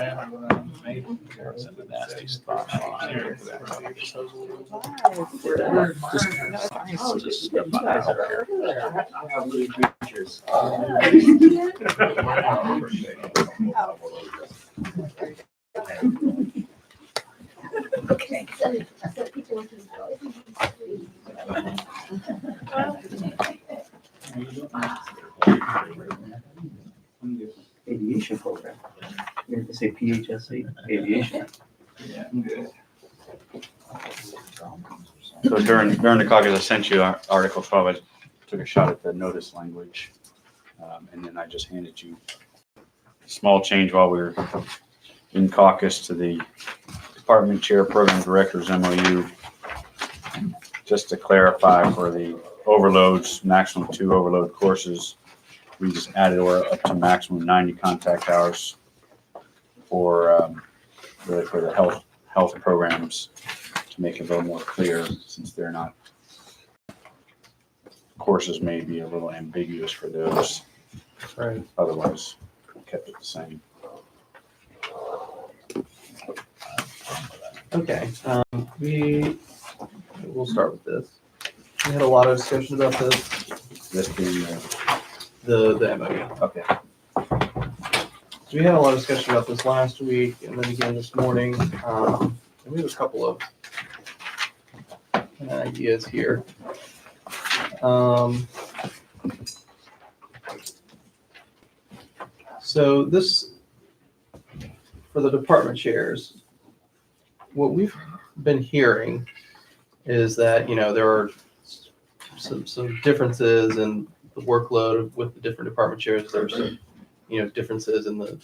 It's in the nasty spot. Just step Okay. Aviation program. You have to say PHSA aviation. So during the caucus, I sent you Article 12. I took a shot at the notice language. And then I just handed you a small change while we were in caucus to the department chair program director's MOU. Just to clarify for the overloads, maximum 2 overload courses, we just added up to maximum 90 contact hours for the health programs to make it a little more clear, since they're not, courses may be a little ambiguous for those. Right. Otherwise, kept it the same. Okay, we'll start with this. We had a lot of discussion about this, This being the MOU. okay. So we had a lot of discussion about this last week and then again this morning. And we have a couple of ideas here. So this, for the department chairs, what we've been hearing is that, you know, there are some differences in the workload with the different department chairs. There's some, you know, differences in the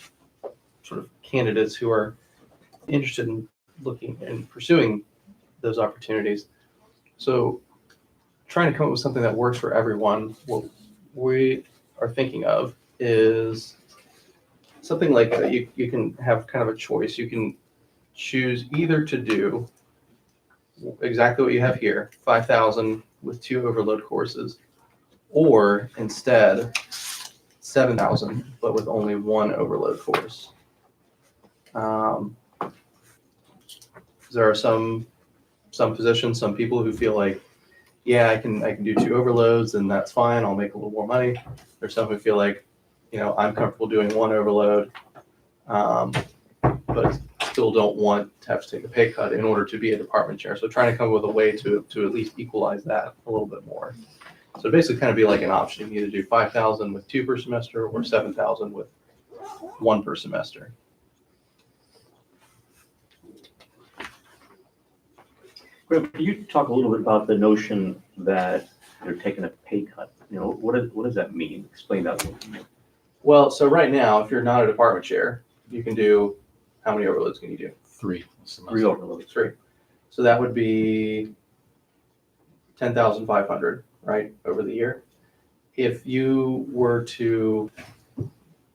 sort of candidates who are interested in looking and pursuing those opportunities. So trying to come up with something that works for everyone, what we are thinking of is something like you can have kind of a choice. You can choose either to do exactly what you have here, 5,000 with 2 overload courses, or instead 7,000 but with only 1 overload course. There are some positions, some people who feel like, yeah, I can do 2 overloads and that's fine, I'll make a little more money. There's some who feel like, you know, I'm comfortable doing 1 overload, but still don't want to have to take a pay cut in order to be a department chair. So trying to come up with a way to at least equalize that a little bit more. So basically kind of be like an option. You can either do 5,000 with 2 per semester or 7,000 with 1 per semester. Greg, can you talk a little bit about the notion that they're taking a pay cut? You know, what does that mean? Explain that a little bit. Well, so right now, if you're not a department chair, you can do, how many overloads can you do? 3. 3 overloads. 3. So that would be 10,500, right, over the year. If you were to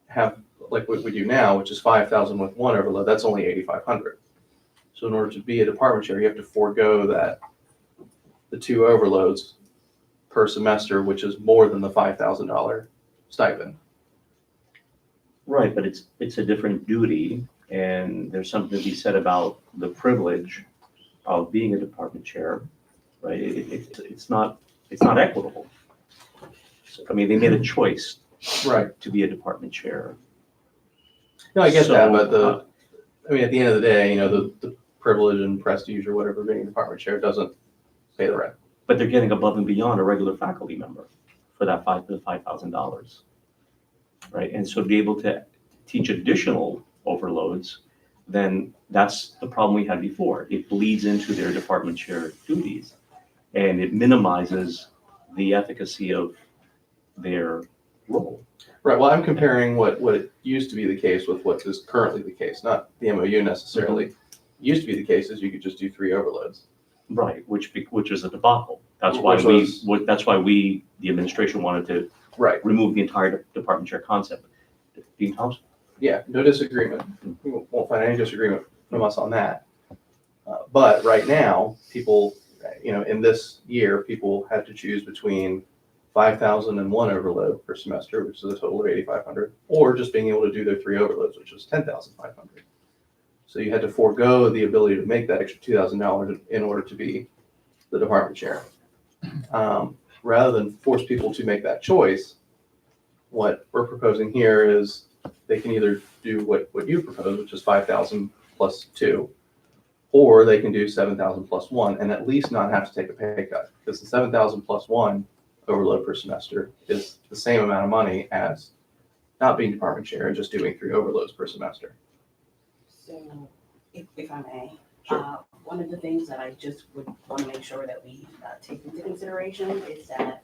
have, like what we do now, which is 5,000 with 1 overload, that's only 8,500. So in order to be a department chair, you have to forego the 2 overloads per semester, which is more than the $5,000 stipend. Right, but it's a different duty, and there's something to be said about the privilege of being a department chair, right? It's not equitable. So, I mean, they made a choice, right, to be a department chair. No, I get So, that, but I mean, at the end of the day, you know, the privilege and prestige or whatever being a department chair doesn't pay the rent. But they're getting above and beyond a regular faculty member for that $5,000, right? And so to be able to teach additional overloads, then that's the problem we had before. It bleeds into their department chair duties, and it minimizes the efficacy of their role. Right, well, I'm comparing what it used to be the case with what is currently the case, not the MOU necessarily. Used to be the case is you could just do 3 overloads. Right, which is a debacle. That's Which why we, the administration, wanted to Right, remove the entire department chair concept. Dean Thompson? yeah, no disagreement. We won't find any disagreement from us on that. But right now, people, you know, in this year, people had to choose between 5,000 and 1 overload per semester, which is a total of 8,500, or just being able to do their 3 overloads, which is 10,500. So you had to forego the ability to make that extra $2,000 in order to be the department chair. Rather than force people to make that choice, what we're proposing here is they can either do what you propose, which is 5,000 plus 2, or they can do 7,000 plus 1 and at least not have to take a pay cut, because the 7,000 plus 1 overload per semester is the same amount of money as not being department chair and just doing 3 overloads per semester. So, if I may, Sure. one of the things that I just would want to make sure that we take into consideration is that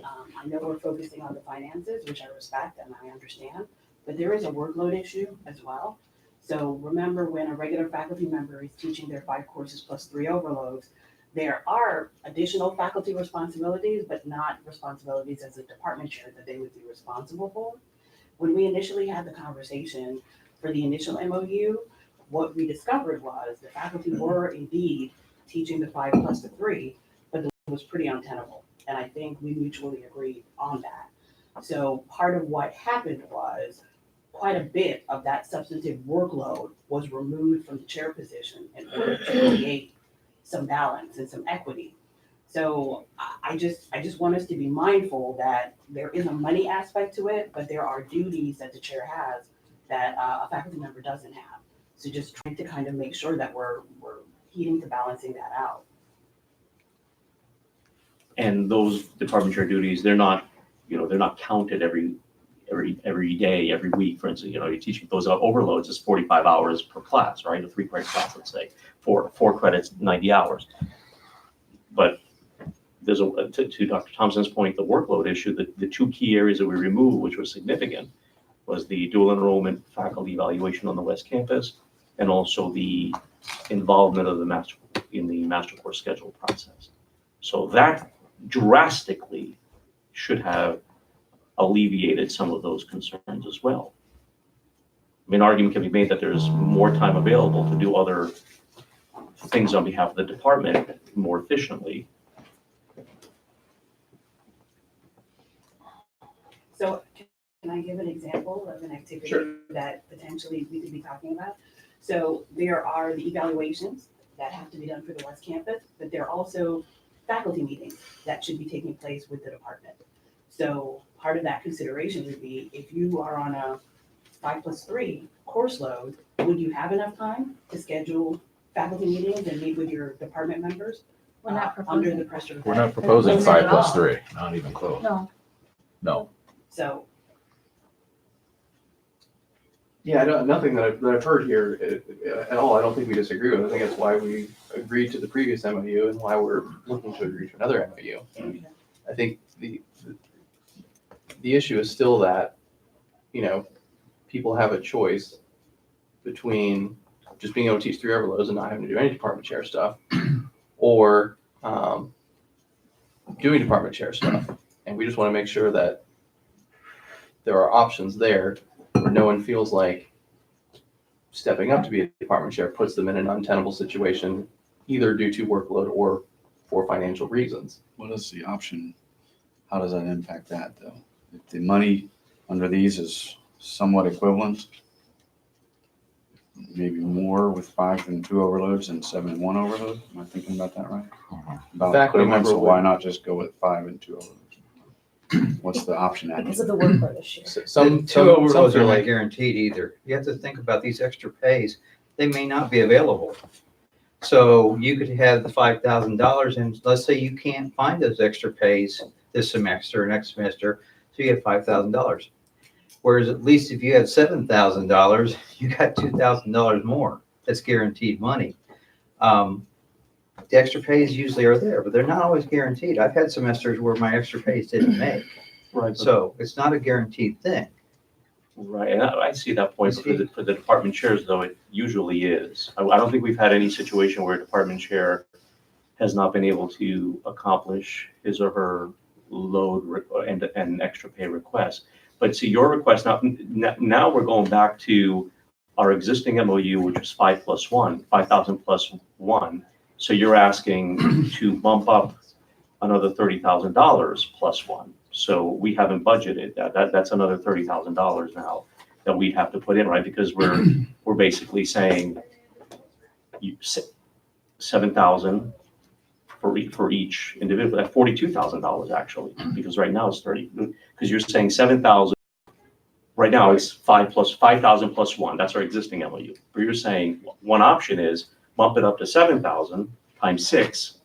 I know we're focusing on the finances, which I respect and I understand, but there is a workload issue as well. So remember, when a regular faculty member is teaching their 5 courses plus 3 overloads, there are additional faculty responsibilities, but not responsibilities as a department chair that they would be responsible for. When we initially had the conversation for the initial MOU, what we discovered was the faculty were indeed teaching the 5 plus the 3, but it was pretty untenable. And I think we mutually agreed on that. So part of what happened was quite a bit of that substantive workload was removed from the chair position in order to create some balance and some equity. So I just want us to be mindful that there is a money aspect to it, but there are duties that the chair has that a faculty member doesn't have. So just trying to kind of make sure that we're heeding to balancing that out. And those department chair duties, they're not counted every day, every week. For instance, you're teaching those overloads is 45 hours per class, right? A 3-credit class, let's say, four credits, 90 hours. But there's to Dr. Thompson's point, the workload issue, the 2 key areas that we removed, which was significant, was the dual enrollment faculty evaluation on the West Campus, and also the involvement of the master course schedule process. So that drastically should have alleviated some of those concerns as well. I mean, argument can be made that there's more time available to do other things on behalf of the department more efficiently. So can I give an example of an activity Sure. that potentially we could be talking about? So there are the evaluations that have to be done for the West Campus, but there are also faculty meetings that should be taking place with the department. So part of that consideration would be, if you are on a 5 plus 3 course load, would you have enough time to schedule faculty meetings and meet with your department members? We're not Under proposing. the pressure of We're that? not proposing Not 5 at plus all. 3, not even close. No, No. So, Yeah, nothing that I've heard here at all, I don't think we disagree with. I think that's why we agreed to the previous MOU and why we're looking to agree to another MOU. I think the issue is still that, people have a choice between just being able to teach 3 overloads and not having to do any department chair stuff, or doing department chair stuff. And we just want to make sure that there are options there where no one feels like stepping up to be a department chair puts them in an untenable situation, either due to workload or for financial reasons. What is the option? How does that impact that, though? If the money under these is somewhat equivalent, maybe more with 5 and 2 overloads and 7 and 1 overload? Am I thinking about that right? About Faculty equivalent, member so would- why not just go with 5 and 2 overloads? What's the option at? because of the workload issue. Some Two overloads are not like, guaranteed either. You have to think about these extra pays. They may not be available. So you could have the $5,000 and let's say you can't find those extra pays this semester or next semester, so you have $5,000. Whereas at least if you had $7,000, you got $2,000 more. That's guaranteed money. The extra pays usually are there, but they're not always guaranteed. I've had semesters where my extra pays didn't make. Right. So it's not a guaranteed thing. Right, and I see that point, but for the department chairs, though, it usually is. I don't think we've had any situation where a department chair has not been able to accomplish his or her load and extra pay request. But see, your request, now we're going back to our existing MOU, which is 5 plus 1, 5,000 plus 1. So you're asking to bump up another $30,000 plus 1. So we haven't budgeted that. That's another $30,000 now that we have to put in, right? Because we're basically saying 7,000 for each individual, at $42,000 actually, because right now it's 30, because you're saying 7,000, right now it's 5,000 plus 1, that's our existing MOU. But you're saying one option is bump it up to 7,000 times 6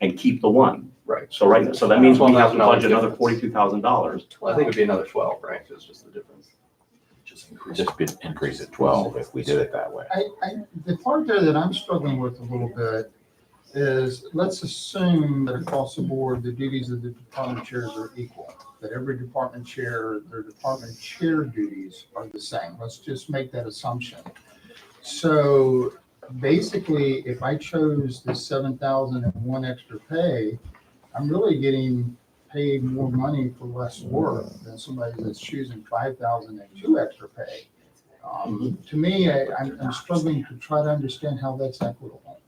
and keep the 1. Right. So that means we have to $12,000 budget another difference. $42,000. I think it'd be another 12, right? It's just the difference. Increase it 12 if we did it that way. The part there that I'm struggling with a little bit is, let's assume that across the board, the duties of the department chairs are equal, that every department chair, their department chair duties are the same. Let's just make that assumption. So basically, if I chose the 7,000 and one extra pay, I'm really getting paid more money for less work than somebody that's choosing 5,000 and two extra pay. To me, I'm struggling to try to understand how that's equitable.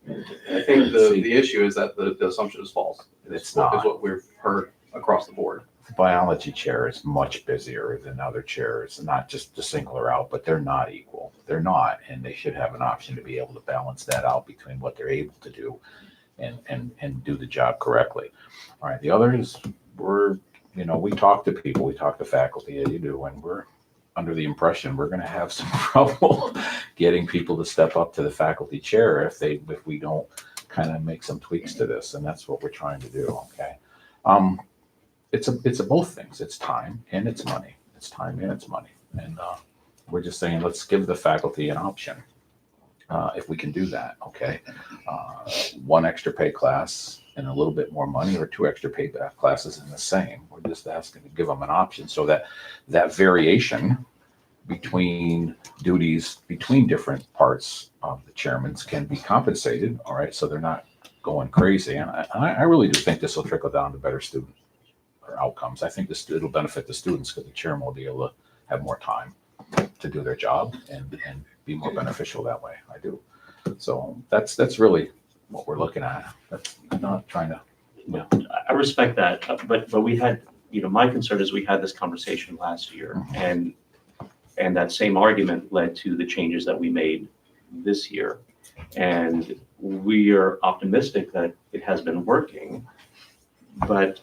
I think the issue is that the assumption is false. It's not. Is what we've heard across the board. The biology chair is much busier than other chairs, not just to single her out, but they're not equal. They're not, and they should have an option to be able to balance that out between what they're able to do and do the job correctly. All right, the others, we talk to people, we talk to faculty, as you do, and we're under the impression we're going to have some trouble getting people to step up to the faculty chair if we don't kind of make some tweaks to this, and that's what we're trying to do. Okay, it's a both things. It's time and it's money. It's time and it's money, and we're just saying let's give the faculty an option if we can do that. Okay, one extra pay class and a little bit more money, or two extra pay classes in the same. We're just asking to give them an option so that variation between duties between different parts of the chairmans can be compensated. All right, so they're not going crazy. And I really do think this will trickle down to better student or outcomes. I think it'll benefit the students because the chairman will be able to have more time to do their job and be more beneficial that way. I do. So that's really what we're looking at. That's not trying to. Yeah, I respect that, but we had, my concern is we had this conversation last year, and that same argument led to the changes that we made this year. And we are optimistic that it has been working, but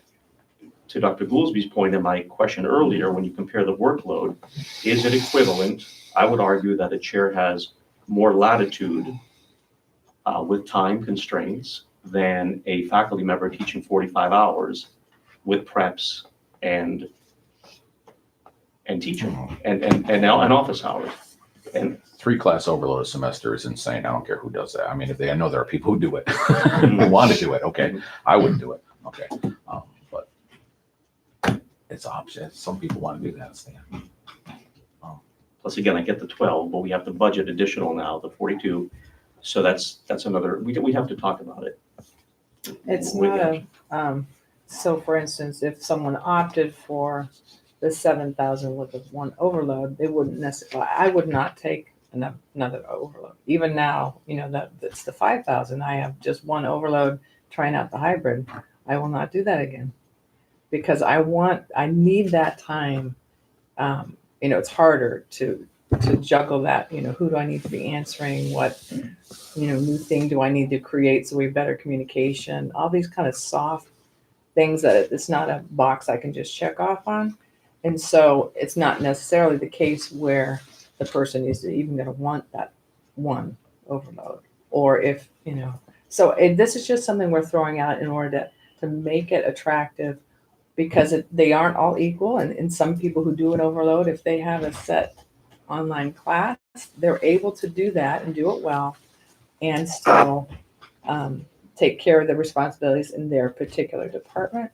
to Dr. Goolsby's point and my question earlier, when you compare the workload, is it equivalent? I would argue that a chair has more latitude with time constraints than a faculty member teaching 45 hours with preps and teaching and office hours. And 3-class overload a semester is insane. I don't care who does that. I mean, I know there are people who do it, who want to do it. Okay, I wouldn't do it. Okay, but it's an option. Some people want to do that, Stan. plus, again, I get the 12, but we have to budget additional now, the 42. So that's another, we have to talk about it. It's not so for instance, if someone opted for the 7,000 with the one overload, they wouldn't necessarily, I would not take another overload. Even now, that's the 5,000. I have just one overload trying out the hybrid. I will not do that again because I need that time. It's harder to juggle that, who do I need to be answering? What, new thing do I need to create so we have better communication? All these kind of soft things that it's not a box I can just check off on. And so it's not necessarily the case where the person is even going to want that one overload. Or if, this is just something we're throwing out in order to make it attractive because they aren't all equal. And some people who do an overload, if they have a set online class, they're able to do that and do it well and still take care of the responsibilities in their particular department.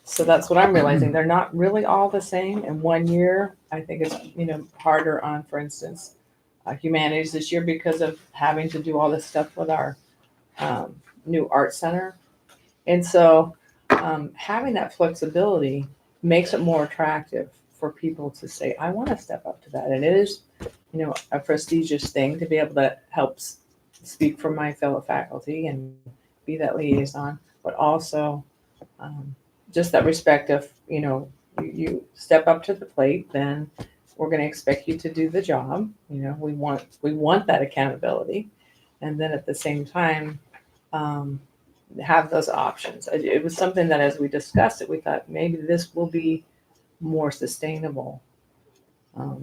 So that's what I'm realizing. They're not really all the same. In 1 year, I think it's, harder on, for instance, humanities this year because of having to do all this stuff with our new art center. And so having that flexibility makes it more attractive for people to say, I want to step up to that. And it is, a prestigious thing to be able to help speak for my fellow faculty and be that liaison, but also just that respect of, you step up to the plate, then we're going to expect you to do the job. We want that accountability. and then at the same time, have those options. It was something that as we discussed it, we thought maybe this will be more sustainable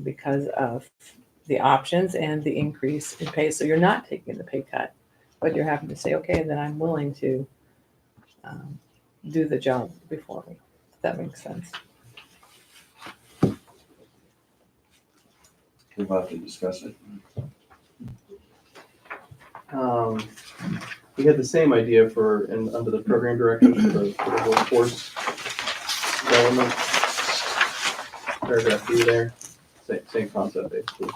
because of the options and the increase in pay. So you're not taking the pay cut, but you're having to say, okay, then I'm willing to do the job before me. If that makes sense. We'll have to discuss it. We had the same idea for, and under the program directors for the workforce development. Paragraph B there, same concept basically.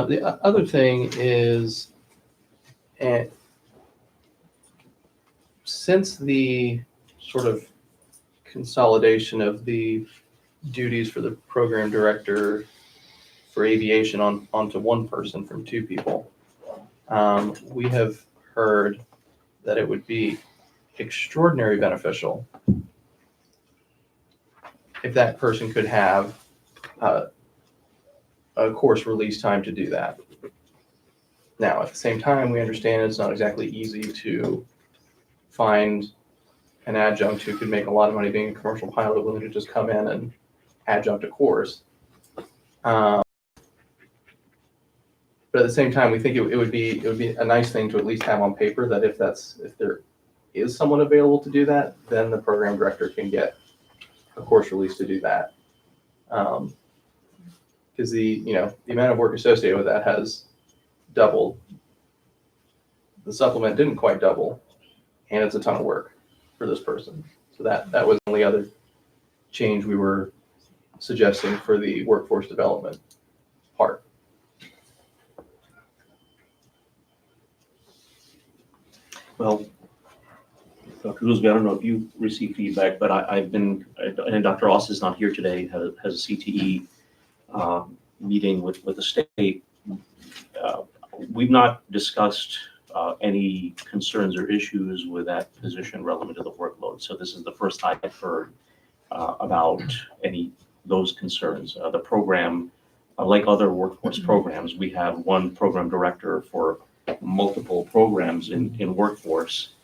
The other thing is, since the sort of consolidation of the duties for the program director for aviation onto one person from two people, we have heard that it would be extraordinarily beneficial if that person could have a course release time to do that. Now, at the same time, we understand it's not exactly easy to find an adjunct who could make a lot of money being a commercial pilot willing to just come in and adjunct a course. But at the same time, we think it would be a nice thing to at least have on paper that if there is someone available to do that, then the program director can get a course release to do that. Because the amount of work associated with that has doubled. The supplement didn't quite double, and it's a ton of work for this person. So that was the only other change we were suggesting for the workforce development part. Well, Dr. Goolsbee, I don't know if you received feedback, but I've been, and Dr. Ross is not here today, has a CTE meeting with the state. We've not discussed any concerns or issues with that position relevant to the workload. So this is the first I've heard about any those concerns. The program, like other workforce programs, we have one program director for multiple programs in workforce.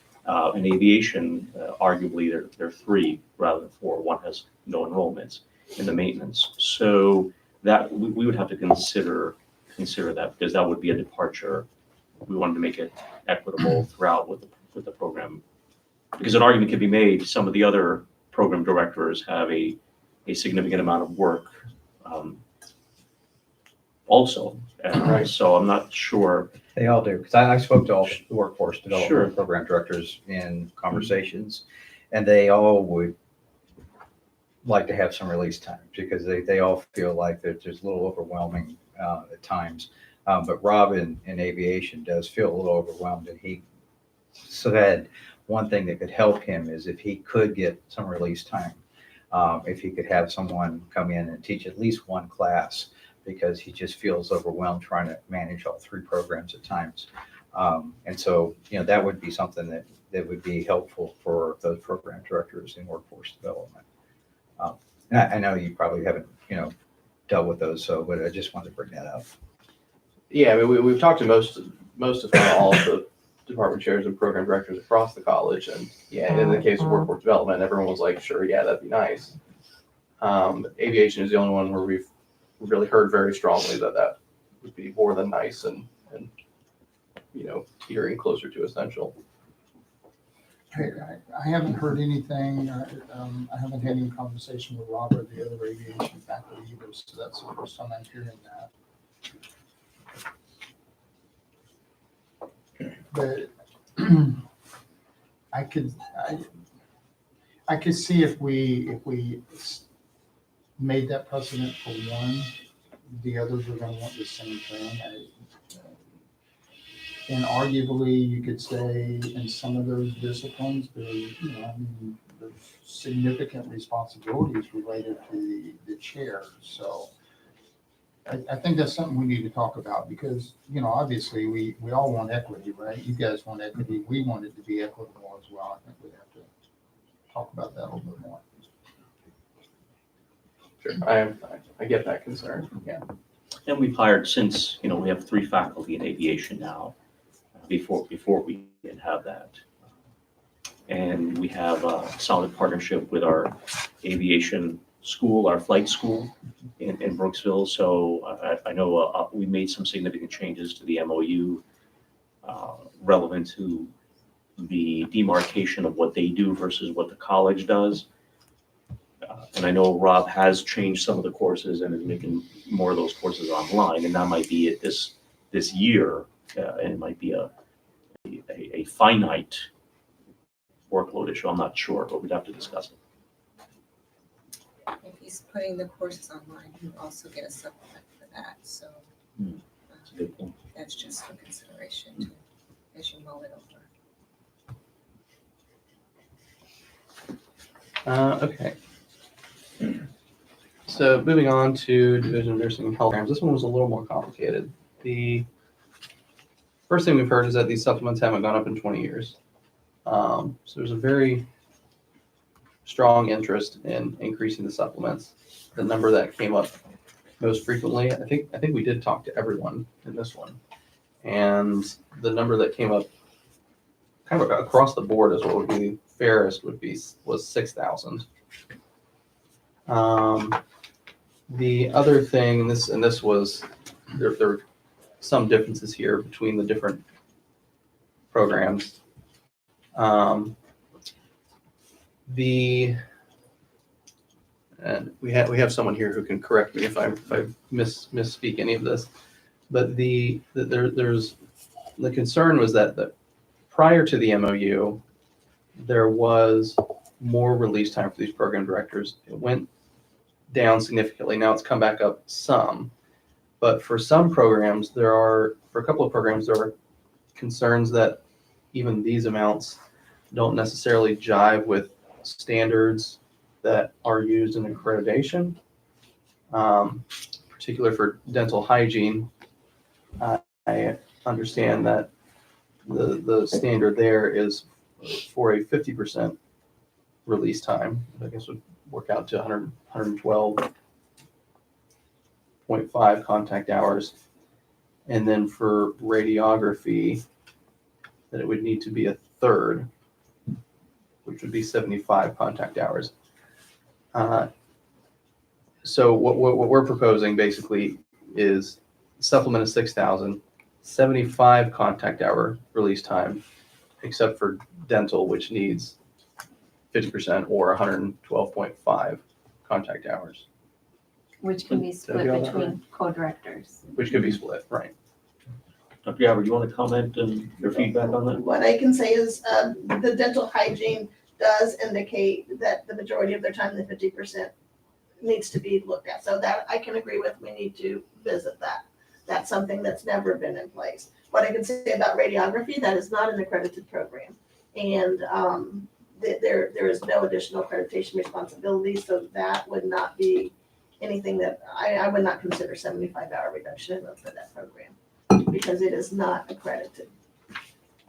In aviation, arguably there are three rather than four. One has no enrollments in the maintenance. So that we would have to consider that, because that would be a departure. We wanted to make it equitable throughout with the program, because an argument could be made. Some of the other program directors have a significant amount of work also. Right. So I'm not sure. They all do, because I spoke to all the workforce Sure. development program directors in conversations, and they all would like to have some release time, because they all feel like that there's a little overwhelming at times. But Rob in aviation does feel a little overwhelmed, and he said one thing that could help him is if he could get some release time, if he could have someone come in and teach at least one class, because he just feels overwhelmed trying to manage all three programs at times. And so, that would be something that would be helpful for those program directors in workforce development. And I know you probably haven't, dealt with those, but I just wanted to bring that up. Yeah, I mean, we've talked to most if not all of the department chairs and program directors across the college, and in the case of workforce development, everyone was like, sure, yeah, that'd be nice. Aviation is the only one where we've really heard very strongly that would be more than nice and teetering closer to essential. I haven't heard anything, I haven't had any conversation with Robert, the other aviation faculty either, so that's the first time I'm hearing that. But I could see if we made that precedent for one, the others are gonna want the same thing. And arguably, you could say in some of those disciplines, there's significant responsibilities related to the chair. So I think that's something we need to talk about, because, obviously we all want equity, right? You guys want equity. We want it to be equitable as well. I think we have to talk about that a little bit more. Sure, I get that concern, yeah. And we've hired since, we have 3 faculty in aviation now. Before we didn't have that. And we have a solid partnership with our aviation school, our flight school in Brooksville. So I know we made some significant changes to the MOU relevant to the demarcation of what they do versus what the college does. And I know Rob has changed some of the courses and is making more of those courses online, and that might be it this year, and it might be a finite workload issue. I'm not sure, but we'd have to discuss it. If he's putting the courses online, he'll also get a supplement for that, so That's a good point. that's just for consideration too, as you mull it over. Okay. So moving on to Division of Nursing and Health Programs, this one was a little more complicated. The first thing we've heard is that these supplements haven't gone up in 20 years. So there's a very strong interest in increasing the supplements. The number that came up most frequently, I think we did talk to everyone in this one. And the number that came up kind of across the board as what would be fairest was 6,000. The other thing, this was, there were some differences here between the different programs. And we have someone here who can correct me if I misspeak any of this, but there's the concern was that prior to the MOU, there was more release time for these program directors. It went down significantly. Now it's come back up some, but for some programs, for a couple of programs, there are concerns that even these amounts don't necessarily jive with standards that are used in accreditation, particularly for dental hygiene. I understand that the standard there is for a 50% release time. I guess would work out to 112.5 contact hours. And then for radiography, that it would need to be a third, which would be 75 contact hours. So what we're proposing basically is supplement of 6,000, 75 contact hour release time, except for dental, which needs 50% or 112.5 contact hours, Which can be Did I split get all that between co-directors. which could be split, right? Dr. Gabbard, do you want to comment and your feedback on that? What I can say is, the dental hygiene does indicate that the majority of their time, the 50%, needs to be looked at. So that I can agree with, we need to visit that. That's something that's never been in place. What I can say about radiography, that is not an accredited program. And there is no additional accreditation responsibility, so that would not be anything that, I would not consider 75-hour reduction for that program, because it is not accredited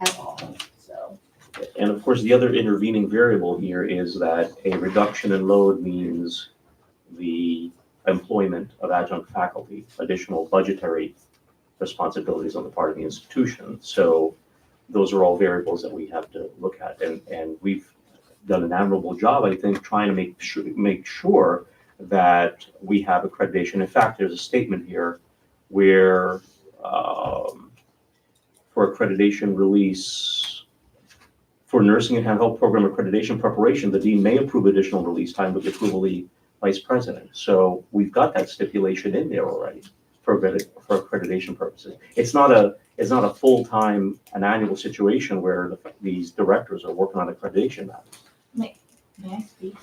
at all, so. And of course, the other intervening variable here is that a reduction in load means the employment of adjunct faculty, additional budgetary responsibilities on the part of the institution. So those are all variables that we have to look at. And we've done an admirable job, I think, trying to make sure that we have accreditation. In fact, there's a statement here where for accreditation release, for nursing and health program accreditation preparation, the dean may approve additional release time with the approval of the vice president. So we've got that stipulation in there already for accreditation purposes. It's not a full-time, an annual situation where these directors are working on accreditation matters. May I speak?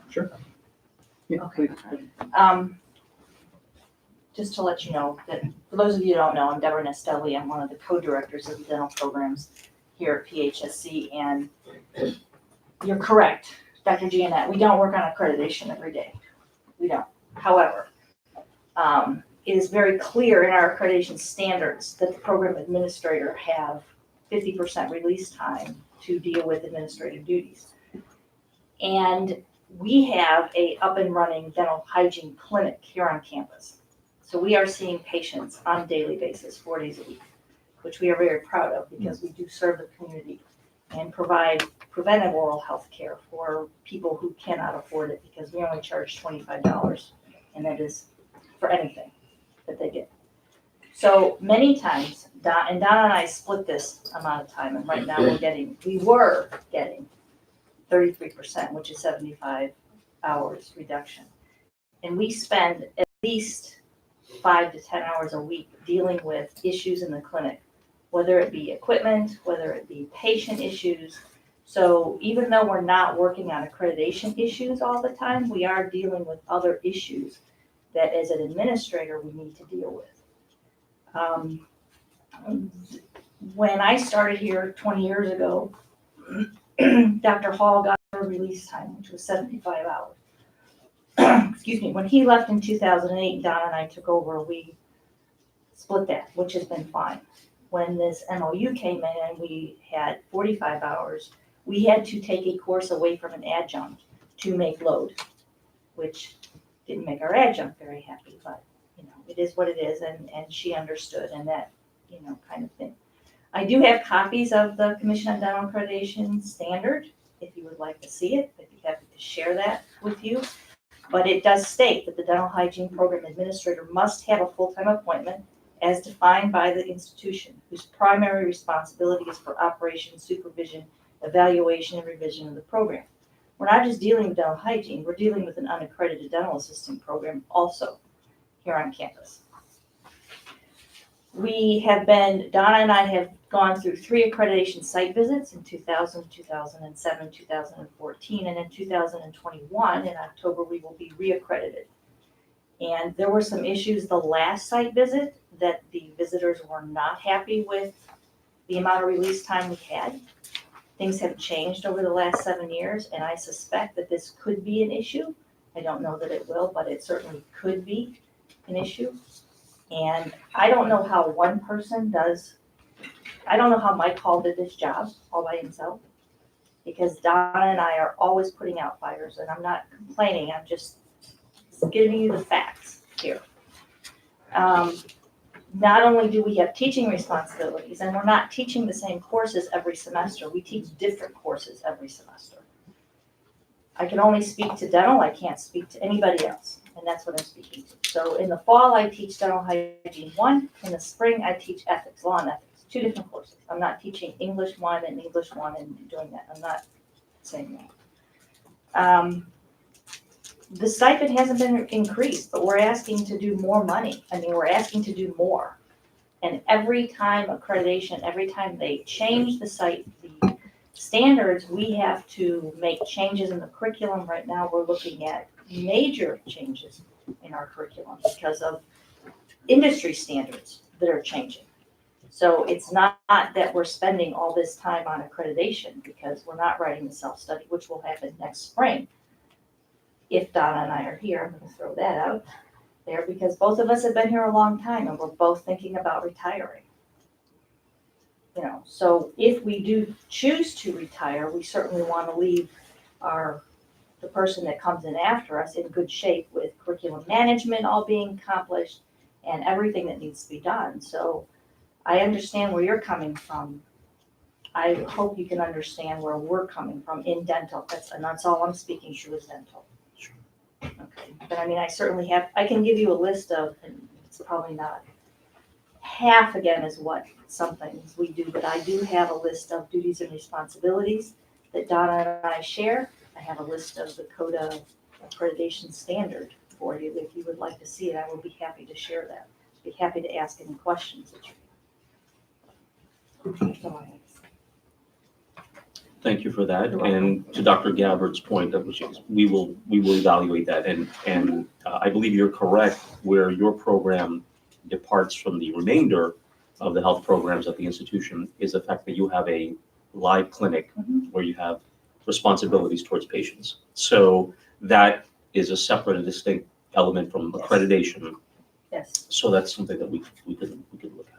Sure. Okay. Just to let you know that, for those of you who don't know, I'm Deborah Nestelli. I'm one of the co-directors of the dental programs here at PHSC, and you're correct, Dr. Giannette, we don't work on accreditation every day. We don't. However, it is very clear in our accreditation standards that the program administrator have 50% release time to deal with administrative duties. And we have a up and running dental hygiene clinic here on campus. So we are seeing patients on a daily basis, 4 days a week, which we are very proud of because we do serve the community and provide preventive oral health care for people who cannot afford it because we only charge $25, and that is for anything that they get. So many times, Donna and I split this amount of time, and right now we were getting 33%, which is 75 hours reduction. And we spend at least 5 to 10 hours a week dealing with issues in the clinic, whether it be equipment, whether it be patient issues. So even though we're not working on accreditation issues all the time, we are dealing with other issues that as an administrator, we need to deal with. When I started here 20 years ago, Dr. Hall got her release time, which was 75 hours. Excuse me, when he left in 2008, Donna and I took over, we split that, which has been fine. When this MOU came in and we had 45 hours, we had to take a course away from an adjunct to make load, which didn't make our adjunct very happy, but you know, it is what it is, and she understood, and that, you know, kind of thing. I do have copies of the Commission on Dental Accreditation standard, if you would like to see it. I'd be happy to share that with you. But it does state that the dental hygiene program administrator must have a full-time appointment as defined by the institution, whose primary responsibility is for operation, supervision, evaluation, and revision of the program. We're not just dealing with dental hygiene, we're dealing with an unaccredited dental assistant program also here on campus. Donna and I have gone through 3 accreditation site visits in 2000, 2007, 2014, and in 2021, in October, we will be reaccredited. And there were some issues the last site visit that the visitors were not happy with the amount of release time we had. Things have changed over the last 7 years, and I suspect that this could be an issue. I don't know that it will, but it certainly could be an issue. And I don't know how one person does, I don't know how Mike Hall did this job all by himself, because Donna and I are always putting out fires, and I'm not complaining, I'm just giving you the facts here. Not only do we have teaching responsibilities, and we're not teaching the same courses every semester, we teach different courses every semester. I can only speak to dental, I can't speak to anybody else, and that's what I'm speaking to. So in the fall, I teach dental hygiene 1, in the spring, I teach ethics, law and ethics, 2 different courses. I'm not teaching English 1 and English 1 and doing that, I'm not saying that. The stipend hasn't been increased, but we're asking to do more money. I mean, we're asking to do more. And every time accreditation, every time they change the site, the standards, we have to make changes in the curriculum. Right now, we're looking at major changes in our curriculum because of industry standards that are changing. So it's not that we're spending all this time on accreditation because we're not writing the self-study, which will happen next spring. If Donna and I are here, I'm going to throw that out there because both of us have been here a long time and we're both thinking about retiring. You know, so if we do choose to retire, we certainly want to leave the person that comes in after us in good shape with curriculum management all being accomplished and everything that needs to be done. So I understand where you're coming from. I hope you can understand where we're coming from in dental. That's all I'm speaking to is dental. Okay, but I mean, I can give you a list of, and it's probably not half again is what some things we do, but I do have a list of duties and responsibilities that Donna and I share. I have a list of the CODA accreditation standard for you. If you would like to see it, I will be happy to share that. Be happy to ask any questions that you have. That's all I have to say. Thank you for that. You're welcome. And to Dr. Gabbard's point, that which is we will evaluate that. And I believe you're correct where your program departs from the remainder of the health programs at the institution is the fact that you have a live clinic where you have responsibilities towards patients. So that is a separate and distinct element from accreditation. Yes. So that's something that we could look at.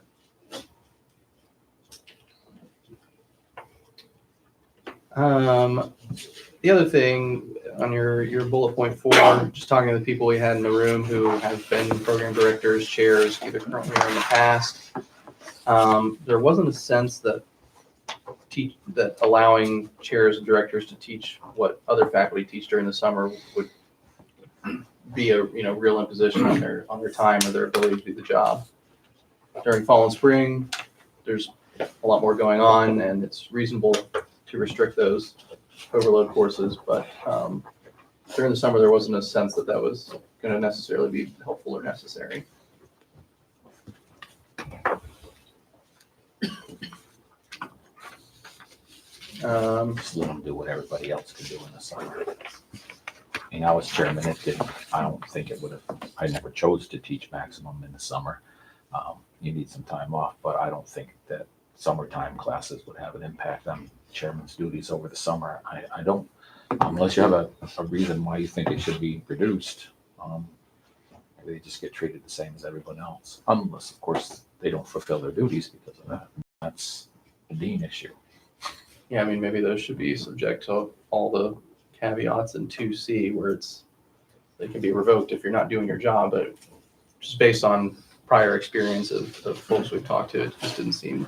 the other thing on your bullet point 4, just talking to the people we had in the room who have been program directors, chairs, either currently or in the past, there wasn't a sense that allowing chairs and directors to teach what other faculty teach during the summer would be a real imposition on their time or their ability to do the job. During fall and spring, there's a lot more going on, and it's reasonable to restrict those overload courses, but during the summer there wasn't a sense that was going to necessarily be helpful or necessary. Just let them do what everybody else can do in the summer. I mean, I was chairman, I don't think it would have, I never chose to teach maximum in the summer. You need some time off, but I don't think that summertime classes would have an impact on chairman's duties over the summer. I don't, unless you have a reason why you think it should be reduced. They just get treated the same as everyone else, unless, of course, they don't fulfill their duties because of that. That's a dean issue. Yeah, I mean, maybe those should be subject to all the caveats in 2C where they can be revoked if you're not doing your job, but just based on prior experience of folks we've talked to, it just didn't seem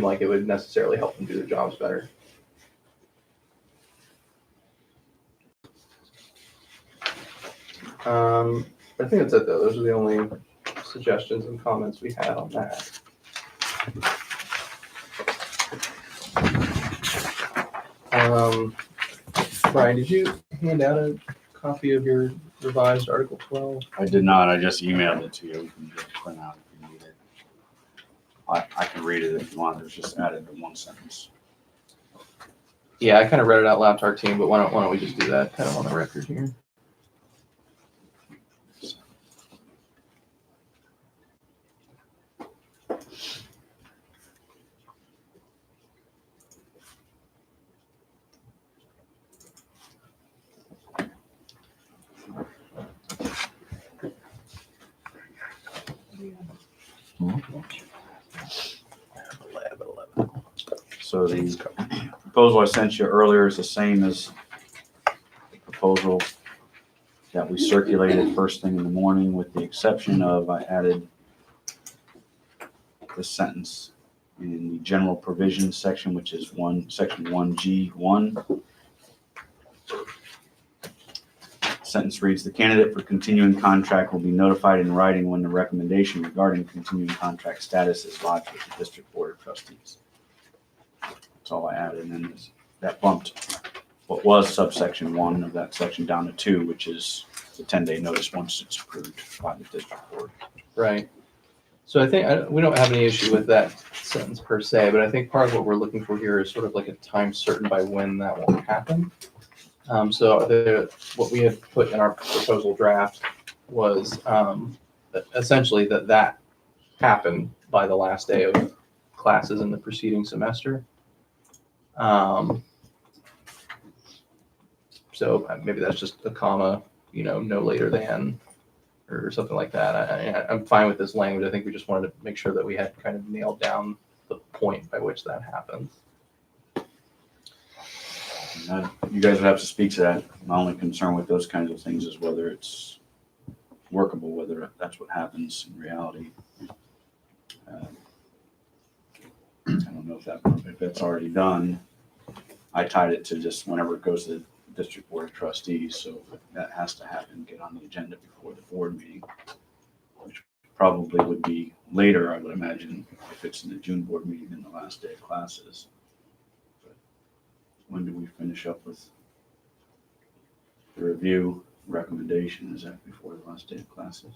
like it would necessarily help them do their jobs better. I think that's it though. Those are the only suggestions and comments we had on that. Brian, did you hand out a copy of your revised Article 12? I did not. I just emailed it to you. We can get a print out if you need it. I can read it if you want. There's just added in one sentence. Yeah, I kind of read it out loud to our team, but why don't we just do that kind of on the record here? So the proposal I sent you earlier is the same as the proposal that we circulated first thing in the morning, with the exception of I added the sentence in the general provisions section, which is section 1G1. Sentence reads, the candidate for continuing contract will be notified in writing when the recommendation regarding continuing contract status is lodged with the District Board of Trustees. That's all I added, and then that bumped what was subsection 1 of that section down to 2, which is the 10-day notice once it's approved by the District Board. Right. So I think we don't have any issue with that sentence per se, but I think part of what we're looking for here is sort of like a time certain by when that will happen. So what we had put in our proposal draft was essentially that happened by the last day of classes in the preceding semester. So maybe that's just a comma, no later than, or something like that. I'm fine with this language. I think we just wanted to make sure that we had kind of nailed down the point by which that happens. You guys would have to speak to that. My only concern with those kinds of things is whether it's workable, whether that's what happens in reality. I don't know if that's already done. I tied it to just whenever it goes to the District Board of Trustees, so that has to happen, get on the agenda before the board meeting, which probably would be later, I would imagine, if it's in the June board meeting in the last day of classes. But when do we finish up with the review recommendation? Is that before the last day of classes?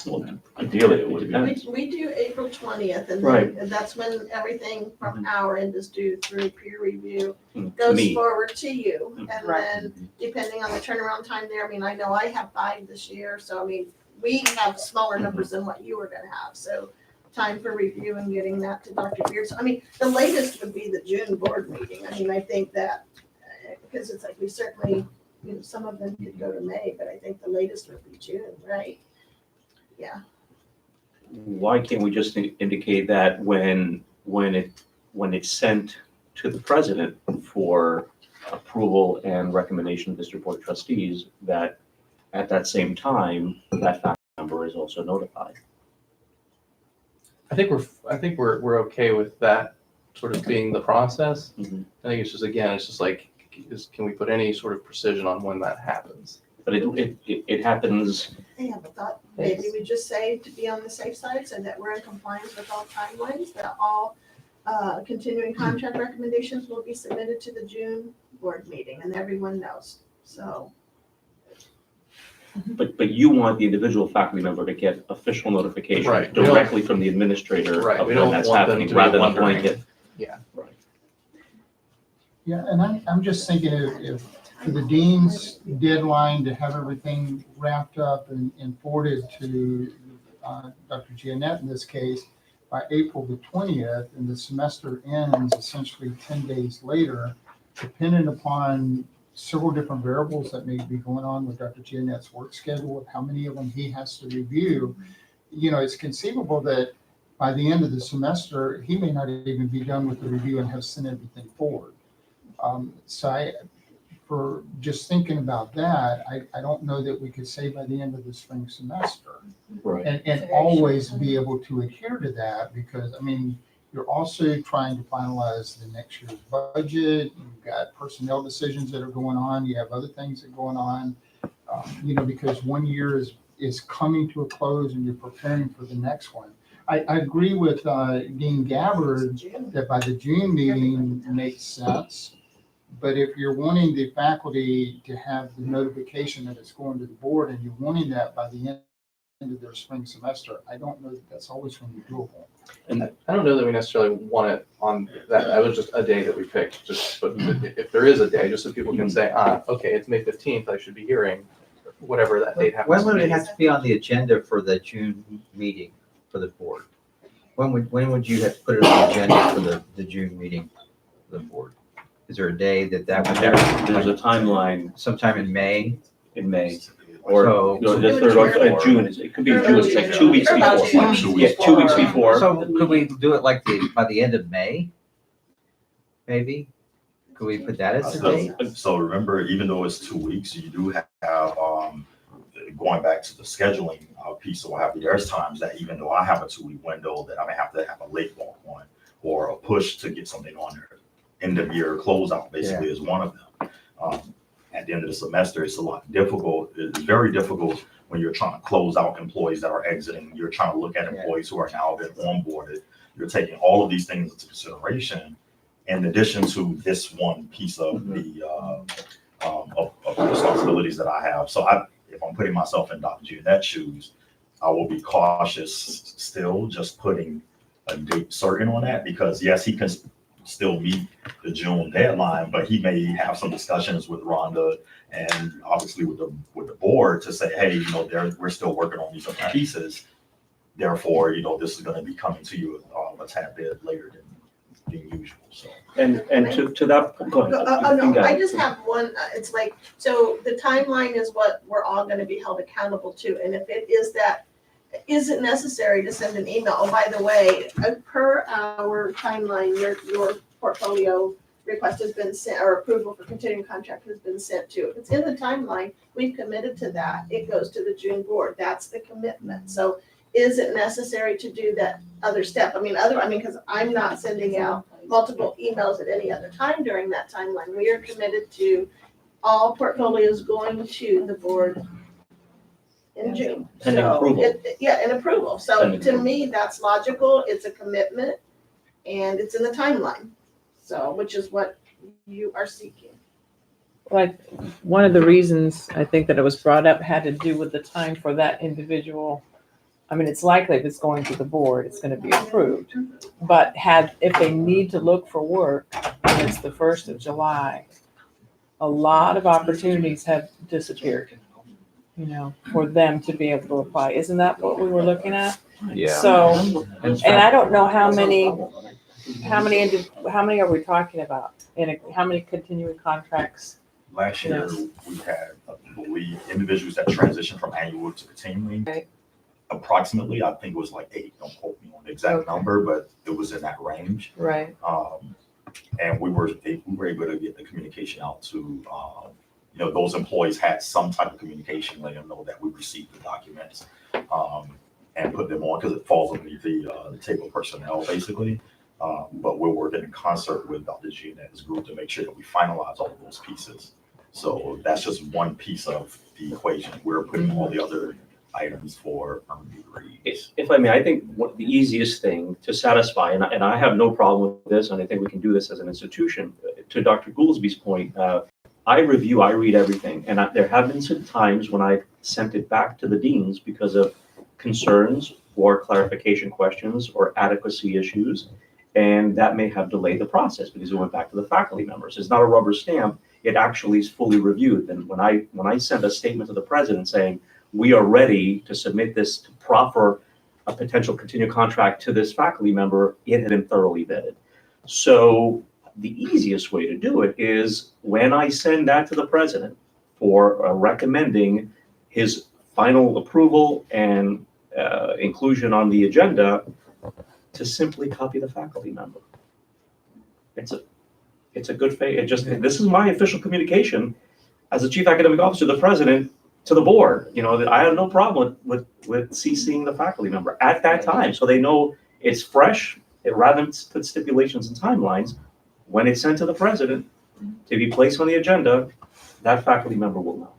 Well, Ideally, it would be. We do April 20th, and Right. then that's when everything from our end is due through peer review, To goes me. forward to you. And Right. then depending on the turnaround time there, I know I have 5 this year, so we have smaller numbers than what you were gonna have, so time for review and getting that to Dr. Beers. The latest would be the June board meeting. I think that, because it's like we certainly, some of them could go to May, but I think the latest would be June, right? Yeah. Why can't we just indicate that when when it's sent to the president for approval and recommendation of district board of trustees, that at that same time, that faculty member is also notified. I think we're okay with that sort of being the process. Mhm. I think it's just, again, it's just like, can we put any sort of precision on when that happens? But it happens, I have a thought, maybe we just say to be on the safe side, so that we're in compliance with all timelines, that all continuing contract recommendations will be submitted to the June board meeting, and everyone knows, so. but you want the individual faculty member to get official notification Right, we don't- directly from the administrator Right, of we when don't that's want them happening, to be rather than wondering. blanket. Yeah. Right. Yeah, and I'm just thinking if for the dean's deadline to have everything wrapped up and forwarded to Dr. Giannette in this case, by April the 20th, and the semester ends essentially 10 days later, dependent upon several different variables that may be going on with Dr. Giannette's work schedule, of how many of them he has to review, it's conceivable that by the end of the semester, he may not even be done with the review and have sent everything forward. For just thinking about that, I don't know that we could say by the end of the spring semester. Right. And always be able to adhere to that, because, you're also trying to finalize the next year's budget. You've got personnel decisions that are going on. You have other things that are going on. Because one year is coming to a close and you're preparing for the next one. I agree with Dean Gabbard that by the June meeting makes sense. But if you're wanting the faculty to have the notification that it's going to the board, and you're wanting that by the end of their spring semester, I don't know that that's always going to be doable. I don't know that we necessarily want it on that was just a day that we picked, but if there is a day, just so people can say, okay, it's May 15th, I should be hearing, whatever that date happens When to would it be. have to be on the agenda for the June meeting for the board? When would you have to put it on the agenda for the June meeting for the board? Is there a day that would There's a timeline sometime in May? in May, or, So- just June, it could be June, it's like 2 weeks Or about before. 2 Yeah, 2 weeks before. So could we do it like by the end of May? Maybe? Could we put that as the date? So remember, even though it's 2 weeks, you do have, going back to the scheduling piece, so there's times that even though I have a 2-week window, that I may have to have a late walk on or a push to get something on there. End of year closeout basically is one of them. At the end of the semester, it's a lot difficult. It's very difficult when you're trying to close out employees that are exiting. You're trying to look at employees who are now been onboarded. You're taking all of these things into consideration, in addition to this one piece of the of the responsibilities that I have. So if I'm putting myself in Dr. Giannette's shoes, I will be cautious still, just putting a date certain on that, because yes, he can still meet the June deadline, but he may have some discussions with Rhonda and obviously with the board to say, hey, we're still working on these other pieces. Therefore, this is going to be coming to you a tad bit later than usual. So. And to that, go ahead. Oh, no, You got I it. just have one, it's like, so the timeline is what we're all gonna be held accountable to, and if it is that, is it necessary to send an email? Oh, by the way, per our timeline, your portfolio request has been sent, or approval for continuing contract has been sent to. If it's in the timeline, we've committed to that, it goes to the June board, that's the commitment. So is it necessary to do that other step? Because I'm not sending out multiple emails at any other time during that timeline. We are committed to all portfolios going to the board in June. Pending So approval. and approval. So Pending to me, that's logical. It's a commitment and it's in the timeline. So, which is what you are seeking. Like, one of the reasons I think that it was brought up had to do with the time for that individual. It's likely if it's going to the board, it's gonna be approved. But if they need to look for work, and it's the 1st of July, a lot of opportunities have disappeared, for them to be able to apply. Isn't that what we were looking at? Yeah. So, and I don't know how many are we talking about? How many continuing contracts? Last year, we had, I believe, individuals that transitioned from annual to continuing. Right. approximately, I think it was like 8, don't quote me on the exact number, but it was in that range. Right. And we were able to get the communication out to, those employees had some type of communication, letting them know that we received the documents, and put them on, because it falls underneath the table of personnel, basically. But we're working in concert with Dr. G and his group to make sure that we finalize all of those pieces. So that's just one piece of the equation. We're putting all the other items for degrees. If I may, I think what the easiest thing to satisfy, and I have no problem with this, and I think we can do this as an institution, to Dr. Goolsby's point, I read everything, and there have been some times when I sent it back to the deans because of concerns or clarification questions or adequacy issues, and that may have delayed the process because it went back to the faculty members. It's not a rubber stamp, it actually is fully reviewed. And when I sent a statement to the president saying, we are ready to submit this to proffer a potential continued contract to this faculty member, it had been thoroughly vetted. So the easiest way to do it is when I send that to the president for recommending his final approval and inclusion on the agenda, to simply copy the faculty member. It's a good faith. This is my official communication as the chief academic officer, the president, to the board. That I have no problem with CCing the faculty member at that time, so they know it's fresh. Rather than put stipulations and timelines, when it's sent to the president to be placed on the agenda, that faculty member will know.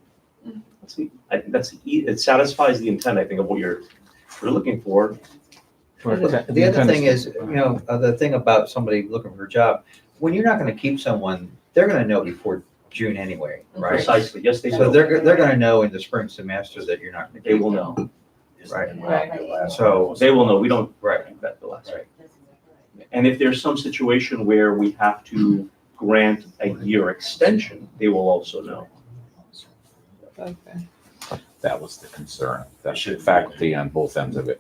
It satisfies the intent, I think, of what you're looking for. The other thing is, the thing about somebody looking for a job, when you're not gonna keep someone, they're gonna know before June anyway, right? Precisely, yes, they So will. they're gonna know in the spring semester that you're not gonna keep. They will know. Right. So, They will know. We don't right, vet the last. Right. That's exactly right. And if there's some situation where we have to grant a year extension, they will also know. Okay. That was the concern, that should faculty on both ends of it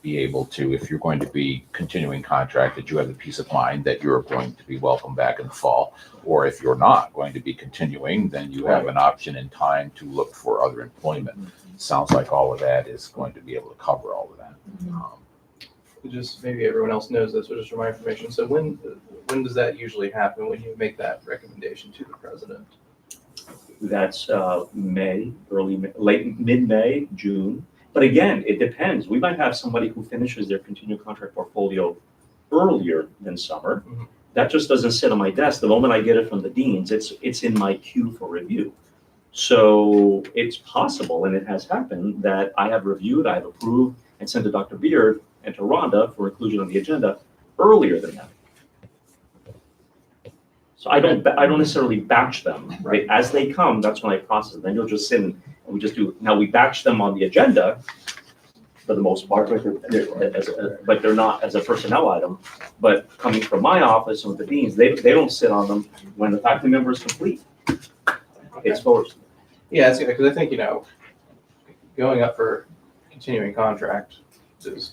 be able to, if you're going to be continuing contract, that you have the peace of mind that you're going to be welcome back in the fall. Or if you're not going to be continuing, then you have an option in time to look for other employment. Sounds like all of that is going to be able to cover all of that. Just maybe everyone else knows this, but just for my information. So when does that usually happen, when you make that recommendation to the president? That's May, mid-May, June. But again, it depends. We might have somebody who finishes their continuing contract portfolio earlier than summer. Mhm. That just doesn't sit on my desk. The moment I get it from the deans, it's in my queue for review. So it's possible, and it has happened, that I have reviewed, I have approved, and sent to Dr. Beard and to Rhonda for inclusion on the agenda earlier than that. So I don't necessarily batch them, right? As they come, that's when I process them. Then you'll just sit and we just do, now we batch them on the agenda for the most part, but they're not as a personnel item. But coming from my office and with the deans, they don't sit on them when the faculty member is complete. It's forward. Yeah, because I think, going up for continuing contract is,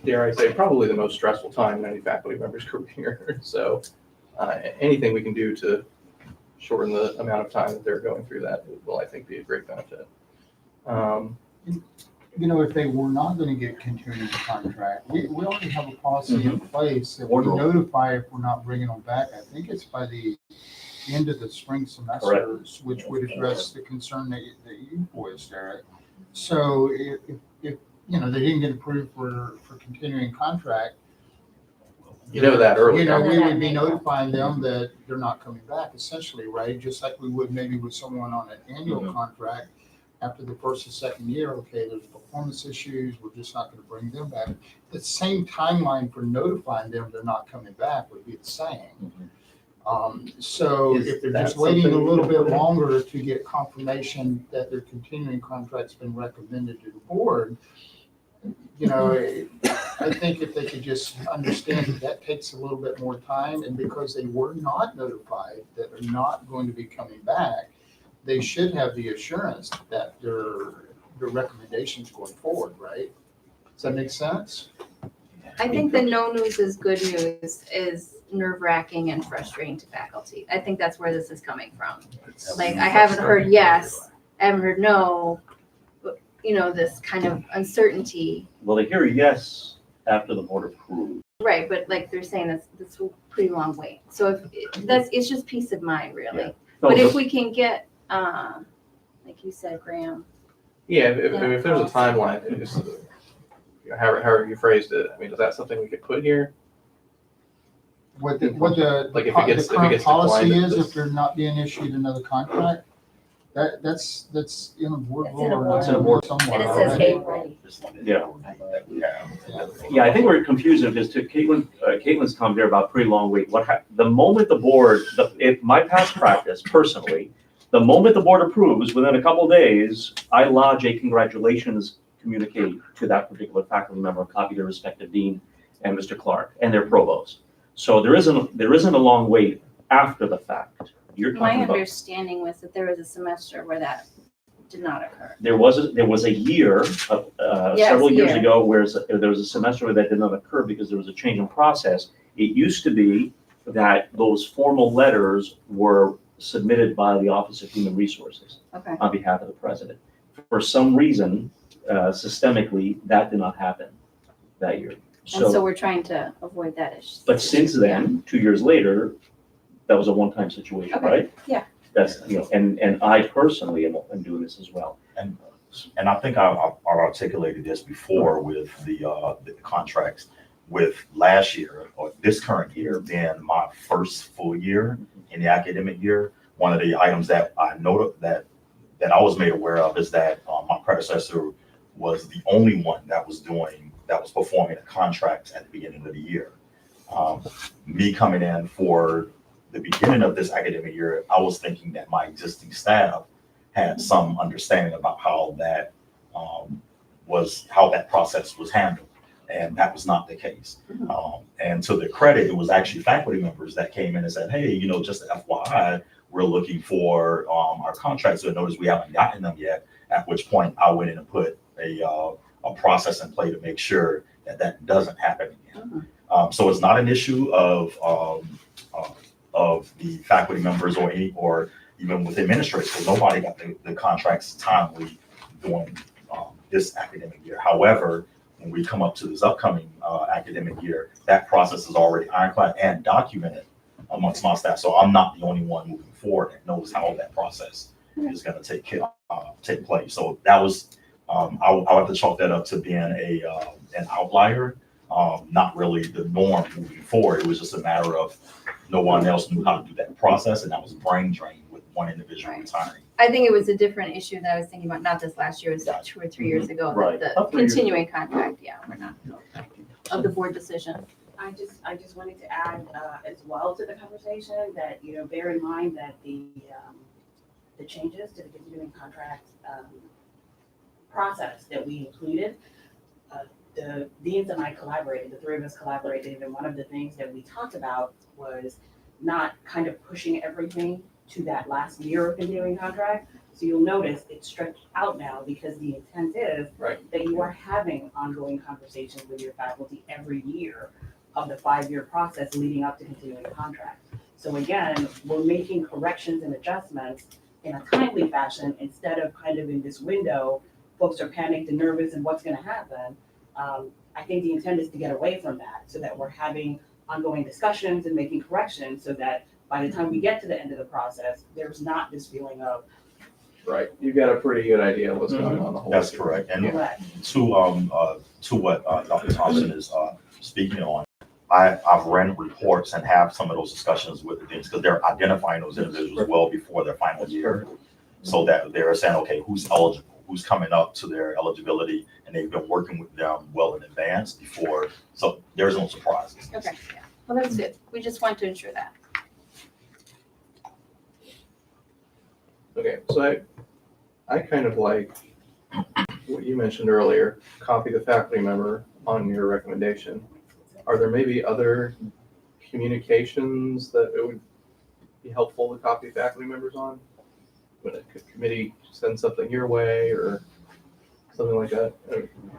dare I say, probably the most stressful time in any faculty member's career. So anything we can do to shorten the amount of time that they're going through that will, I think, be a great benefit. If they were not gonna get continuing contract, we already have a policy in place that we Wonderful. notify if we're not bringing them back. I think it's by the end of the spring semesters, which would address the concern that you voiced, Eric. So if they didn't get approved for continuing contract, That early. we would be notifying them that they're not coming back, essentially, right? Just like we would maybe with someone on an annual contract. After the first or second year, okay, there's performance issues, we're just not gonna bring them back. The same timeline for notifying them they're not coming back would be the same. So Is if they're that just waiting a something- little bit longer to get confirmation that their continuing contract's been recommended to the board, I think if they could just understand that takes a little bit more time, and because they were not notified that they're not going to be coming back, they should have the assurance that their recommendations going forward, right? Does that make sense? I think the no news is good news is nerve-wracking and frustrating to faculty. I think that's where this is coming from. Like, I haven't heard yes, I haven't heard no. But, this kind of uncertainty. Well, they hear a yes after the board approves. Right, but like they're saying that's a pretty long wait. So it's just peace of mind, really. No, But if the- we can get, like you said, Graham, Yeah, if there's a timeline, it's, however you phrased it, I mean, is that something we could put here? What Like, if it the gets current policy declined, is, this- if they're not being issued another contract, that's in a board It's in a rule or It's in a board- somewhere. And it says already. April. Yeah. That we have. Yeah, I think we're confusing because to Caitlin's comment there about pretty long wait, the moment the board, if my past practice personally, the moment the board approves, within a couple of days, I lodge a congratulations communicate to that particular faculty member, copy their respective dean and Mr. Clark and their provost. So there isn't a long wait after the fact. You're my talking about, understanding was that there was a semester where that did not occur. there was a year, Yes, several years year. ago, where there was a semester where that did not occur because there was a change in process. It used to be that those formal letters were submitted by the Office of Human Resources Okay. on behalf of the president. For some reason, systemically, that did not happen that year. And so So, we're trying to avoid that issue. but since then, 2 years later, that was a one-time situation, Okay, right? yeah. That's, and I personally am doing this as well. And I think I've articulated this before with the contracts with last year or this current year being my first full year in the academic year. One of the items that I noted that I was made aware of is that my predecessor was the only one that was performing the contracts at the beginning of the year. Me coming in for the beginning of this academic year, I was thinking that my existing staff had some understanding about how that process was handled, and that was not the case. And to their credit, it was actually faculty members that came in and said, "Hey, just FYI, we're looking for our contracts. So notice we haven't gotten them yet." At which point, I went in and put a process in play to make sure that doesn't happen again. So it's not an issue of the faculty members or even with administrators, because nobody got the contracts timely during this academic year. However, when we come up to this upcoming academic year, that process is already ironclad and documented amongst my staff. So I'm not the only one moving forward that knows how that process is going to take place. So that was, I'll have to chalk that up to being an outlier, not really the norm moving forward. It was just a matter of no one else knew how to do that process, and that was brain drain with one individual Right. retiring. I think it was a different issue that I was thinking about, not this last year, it was Gotcha. 2 or 3 years ago, Right. the About 3 years continuing contract, yeah, we're not, of the board decision. I just wanted to add as well to the conversation that, bear in mind that the changes to the continuing contract process that we included, the deans and I collaborated, the three of us collaborated, and one of the things that we talked about was not kind of pushing everything to that last year of continuing contract. So you'll notice it's stretched out now because the intent is Right. that you are having ongoing conversations with your faculty every year of the 5-year process leading up to continuing contract. So again, we're making corrections and adjustments in a timely fashion instead of kind of in this window, folks are panicked and nervous and what's gonna happen. I think the intent is to get away from that so that we're having ongoing discussions and making corrections so that by the time we get to the end of the process, there's not this feeling of, Right, you've got a pretty good idea of what's going on the whole. That's correct. And correct. to what Dr. Thompson is speaking on, I've run reports and have some of those discussions with the deans because they're identifying those individuals well before their final year, so that they're saying, okay, who's eligible, who's coming up to their eligibility, and they've been working with them well in advance before, so there's no surprises. Okay, yeah, well, that's good, we just want to ensure that. Okay, so I kind of like what you mentioned earlier, copy the faculty member on your recommendation. Are there maybe other communications that it would be helpful to copy faculty members on? Would a committee send something your way or something like that?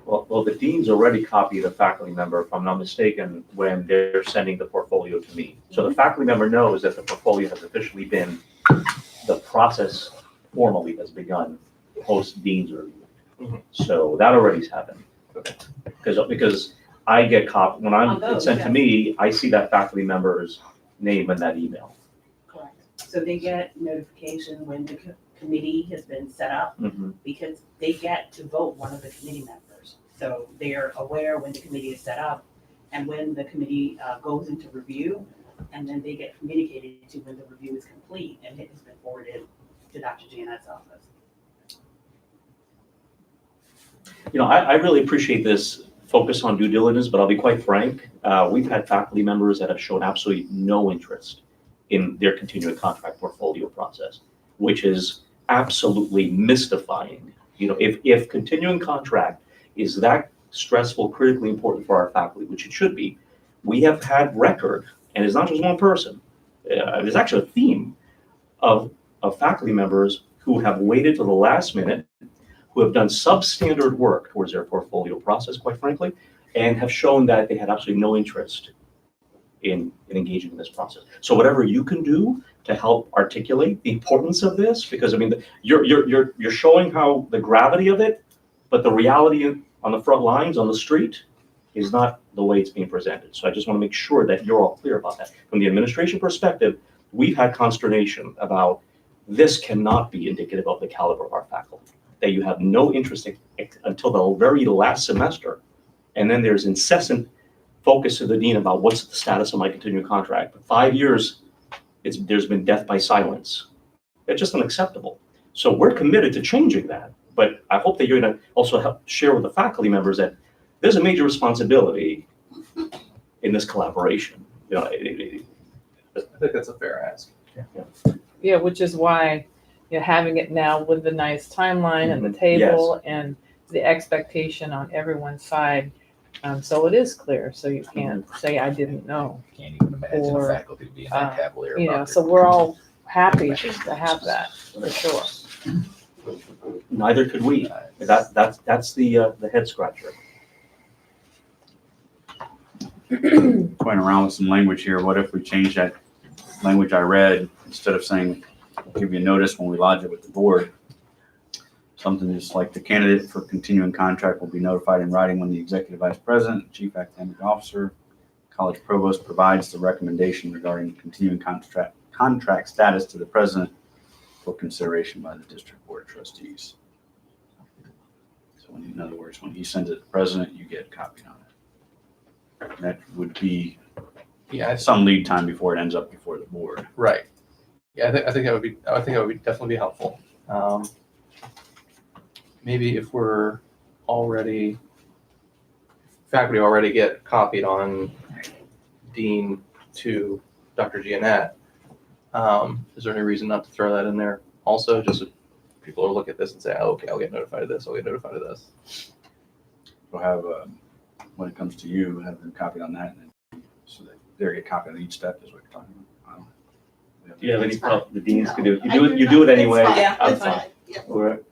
Well, the deans already copy the faculty member, if I'm not mistaken, when they're sending the portfolio to me. So the faculty member knows that the portfolio has officially been, the process formally has begun post dean's review. Mhm. So that already's happened. Okay. Because I get when On I'm, those, it's sent to yes. me, I see that faculty member's name in that email. Correct. So they get notification when the committee has been set up, Mhm. because they get to vote one of the committee members. So they're aware when the committee is set up and when the committee goes into review, and then they get communicated to when the review is complete and it has been forwarded to Dr. Janet's office. You know, I really appreciate this focus on due diligence, but I'll be quite frank. We've had faculty members that have shown absolutely no interest in their continuing contract portfolio process, which is absolutely mystifying. You know, if continuing contract is that stressful, critically important for our faculty, which it should be, we have had record, and it's not just one person, there's actually a theme of faculty members who have waited till the last minute, who have done substandard work towards their portfolio process, quite frankly, and have shown that they had absolutely no interest in engaging in this process. So whatever you can do to help articulate the importance of this, because I mean, you're showing how the gravity of it, but the reality on the front lines, on the street, is not the way it's being presented. So I just want to make sure that you're all clear about that. From the administration perspective, we've had consternation about this cannot be indicative of the caliber of our faculty, that you have no interest until the very last semester. And then there's incessant focus to the dean about what's the status of my continuing contract. For 5 years, there's been death by silence. It's just unacceptable. So we're committed to changing that. But I hope that you're going to also help share with the faculty members that there's a major responsibility in this collaboration. You know, I think that's a fair ask. Yeah, which is why you're having it now with the nice timeline and the Mhm. table and the expectation on everyone's side. So it is clear, so you can't say, I didn't know. Can't even imagine the Or, faculty being that cavalier You know, about so we're all happy to have that, for sure. neither could we. That's the head scratcher. Going around with some language here, what if we change that language I read, instead of saying, we'll give you notice when we lodge it with the board? Something just like the candidate for continuing contract will be notified in writing when the executive vice president, chief academic officer, college provost provides the recommendation regarding continuing contract status to the president for consideration by the district board of trustees. So in other words, when he sends it to the president, you get copied on it. That would be some lead time before it ends up before the board. Right. Yeah, I think that would be definitely be helpful. Maybe if we're faculty already get copied on Dean to Dr. Giannette, is there any reason not to throw that in there also, just so people will look at this and say, oh, okay, I'll get notified of this, I'll get notified of this. We'll have, when it comes to you, have them copied on that, and so that they get copied on each step is what you're talking about. Do you have any It's fine. problem? The deans can do it. I You do it it's anyway. fine. Yeah, I'm It's fine. Yeah. All right.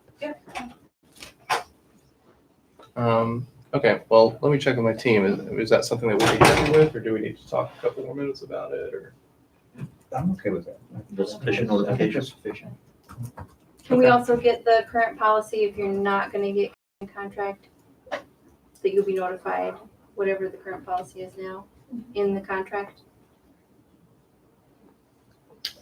Okay, well, let me check with my team. Is that something that we'll be happy with, or do we need to talk a couple more minutes about it, or? I'm okay with that. That's sufficient I think notification. that's sufficient. Can we also get the current policy if you're not gonna get a contract? That you'll be notified, whatever the current policy is now, in the contract?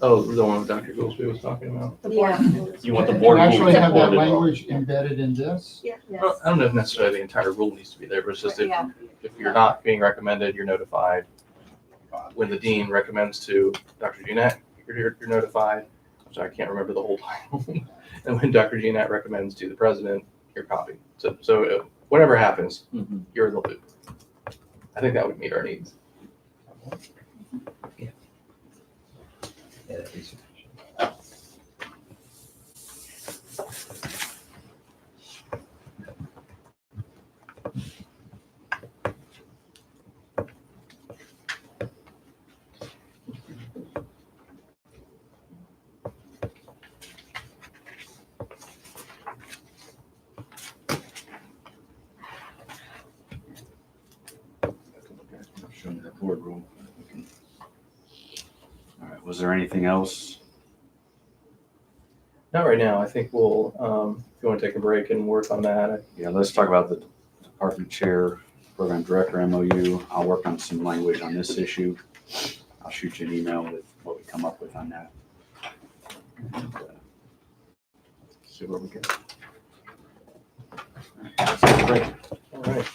Oh, the one Dr. Goolsby was talking about? Yeah. You want the To board actually to have that forward it. language embedded in this? Yeah. Well, I don't know if necessarily the entire rule needs to be there, but it's just Yeah. if you're not being recommended, you're notified. When the dean recommends to Dr. Giannette, you're notified. So I can't remember the whole title. And when Dr. Giannette recommends to the president, you're copied. So whatever happens, Mhm. you're in the loop. I think that would meet our needs. Yeah, that'd be sufficient. Show me the board rule. All right, was there anything else? Not right now. I think we'll, if you want to take a break and work on that. Yeah, let's talk about the department chair, program director MOU. I'll work on some language on this issue. I'll shoot you an email with what we come up with on that. And, see where we go. Great. All right.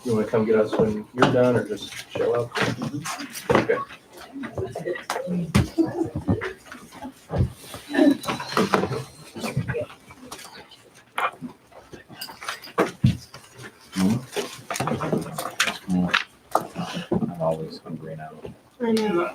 You want to come get us when you're done or just show up? Okay. I'm always hungry now. I know.